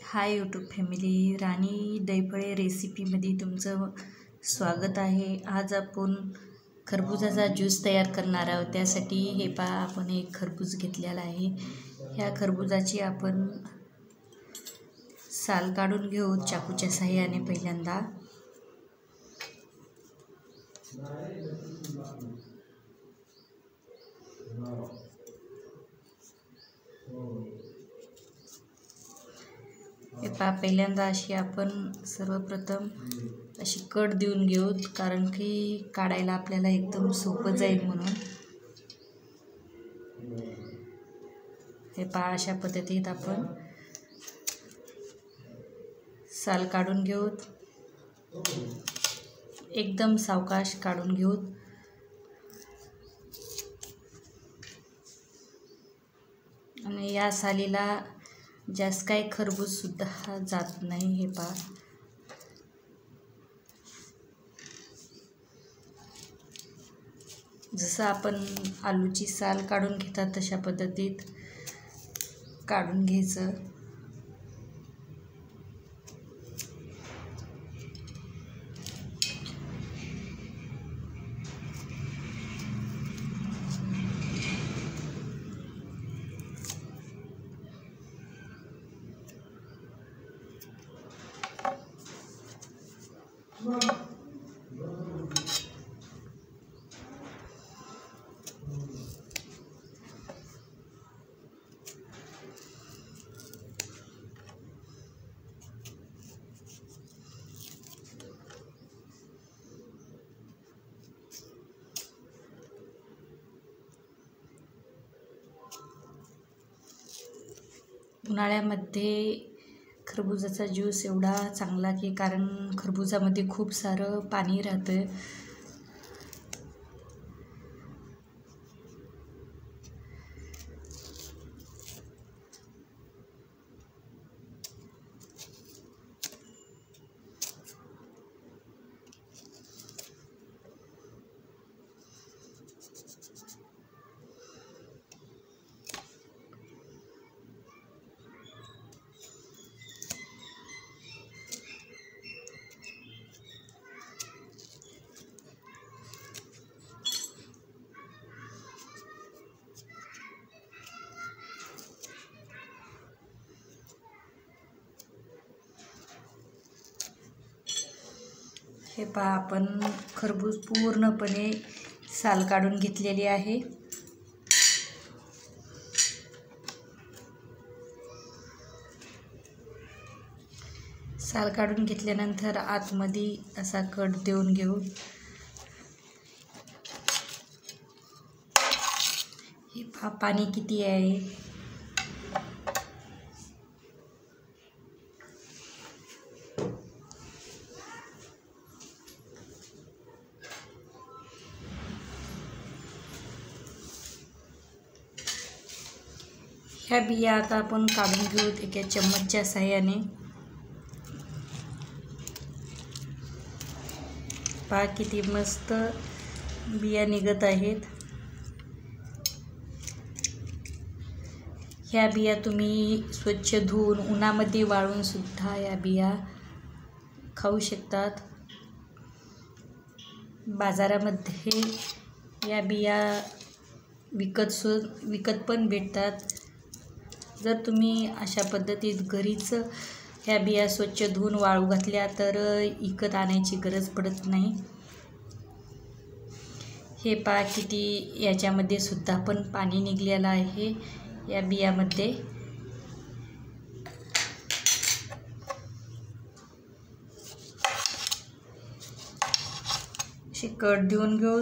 Hi YouTube family, राणी दैफळे रेसिपीमध्ये तुमचं स्वागत आहे। आज आपण खरबुजाचा ज्यूस तयार करणार आहोत। त्यासाठी हे पहा, आपण एक खरबूज घेतलेला आहे। ह्या खरबुजाची आपण साल काढून घेऊ चाकूच्या सहाय्याने। पहिल्यांदा हे पहा, पहिल्यांदा अशी आपण सर्वप्रथम अशी कट देऊन घेऊ, कारण की काढायला आपल्याला एकदम सोपं जाईल म्हणून। हे पहा, अशा पद्धतीत आपण साल काढून घेऊ, एकदम सावकाश काढून घेऊ। आणि या सालीला जास्त काही खरबूज सुद्धा जात नाही। हे पहा, जसं आपण आलूची साल काढून घेतात तशा पद्धतीत काढून घ्यायचं। उन्हाळ्यामध्ये खरबुजाचा ज्यूस एवढा चांगला की, कारण खरबुजामध्ये खूप सारं पाणी राहतं। हे पहा, आपण खरबूज पूर्णपणे साल काढून घेतलेली आहे। साल काढून घेतल्यानंतर आतमध्ये असा कट देऊन घेऊ। हे पहा, पाणी किती आहे। ह्या बिया आता आपण काढून घेऊ एका चम्मचच्या सहाय्याने। पहा, किती मस्त बिया निघत आहेत। ह्या बिया तुम्ही स्वच्छ धुवून उन्हामध्ये वाळवून सुद्धा या बिया खाऊ शकतात। बाजारामध्ये या बिया विकत पण भेटतात। जर तुम्ही अशा पद्धतीत घरीच ह्या बिया स्वच्छ धुवून वाळू घातल्या तर विकत आणायची गरज पडत नाही। हे पहा, किती याच्यामध्ये सुद्धा पण पाणी निघलेलं आहे या बियामध्ये। अशी कट देऊन घेऊ।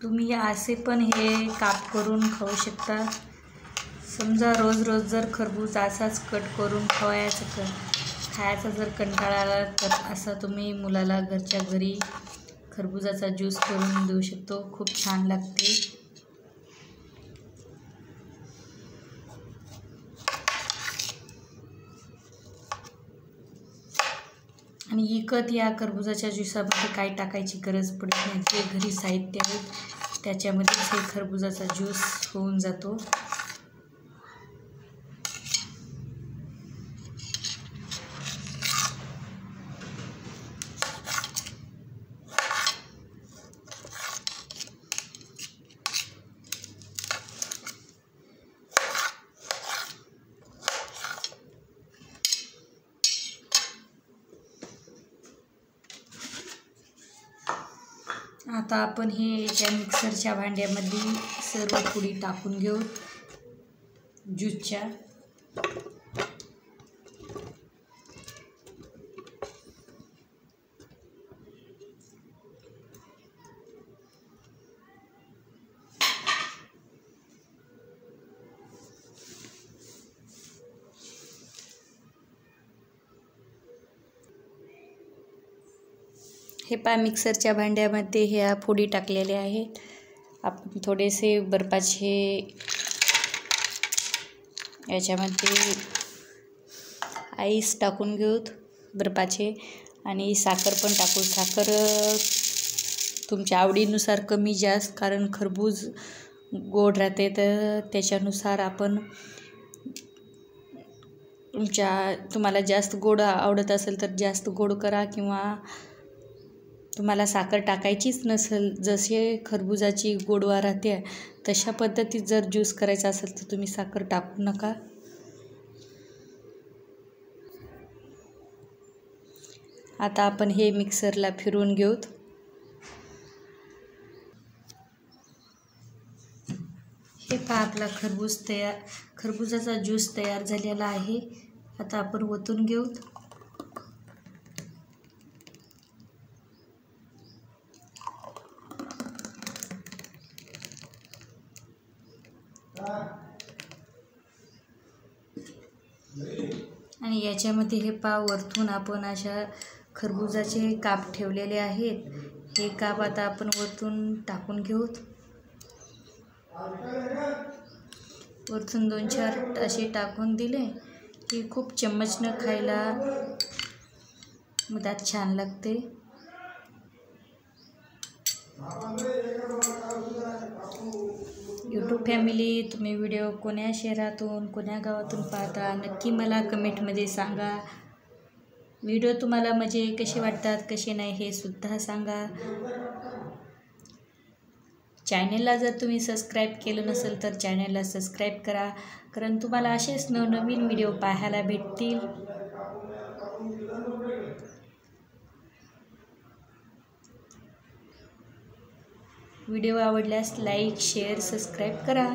तुम्ही असे पण हे काप करून खाऊ शकता. समजा रोज रोज जर खरबूज असाच कट करून खायचा जर कंटाळा आला तर असा तुम्ही मुलाला घरच्या घरी खरबुजाचा ज्यूस करून देऊ शकतो. खूप छान लागते. आणि विकत या खरबुजाच्या ज्यूसामध्ये काय टाकायची गरज पडत नाही. जे घरी साहित्य आहे त्याच्यामध्येच हे खरबुजाचा ज्यूस होऊन जातो. आता आपण हे त्या मिक्सरच्या भांड्यामध्ये सर्व पुडी टाकून घेऊ ज्यूसच्या. हे मिक्सरच्या भांड्यामध्ये ह्या फोडी टाकलेल्या आहेत. आपण थोडेसे बर्फाचे याच्यामध्ये आईस टाकून घेऊत बर्फाचे आणि साखर पण टाकू. साखर तुमच्या आवडीनुसार कमी जास्त, कारण खरबूज गोड राहते तर त्याच्यानुसार आपण तुम्हाला जास्त गोड आवडत असेल तर जास्त गोड करा, किंवा तुम्हाला साखर टाकायचीच नसेल, जसे खरबुजाची गोडवा राहते तशा पद्धतीत जर ज्यूस करायचा असेल तर तुम्ही साखर टाकू नका. आता आपण हे मिक्सरला फिरवून घेऊत. हे आपला खरबुजाचा ज्यूस तयार झालेला आहे. आता आपण ओतून घेऊत. आणि याच्यामध्ये हे वरतून आपण अशा खरबुजाचे काप ठेवलेले आहेत. हे काप आता आपण वरतून टाकून घेऊत. वरतून 2-4 असे टाकून दिले की खूप चम्मचनं खायला मधात छान लागते. यूट्यूब फॅमिली, तुम्ही व्हिडिओ कोण्या शहरातून कोण्या गावातून पाहता नक्की मला कमेंटमध्ये सांगा. व्हिडिओ तुम्हाला म्हणजे कसे वाटतात कसे नाही हे सुद्धा सांगा. चॅनलला जर तुम्ही सबस्क्राईब केलं नसेल तर चॅनलला सबस्क्राईब करा, कारण तुम्हाला असेच नवनवीन व्हिडिओ पाहायला भेटतील. व्हिडिओ आवडल्यास लाईक शेअर सबस्क्राईब करा.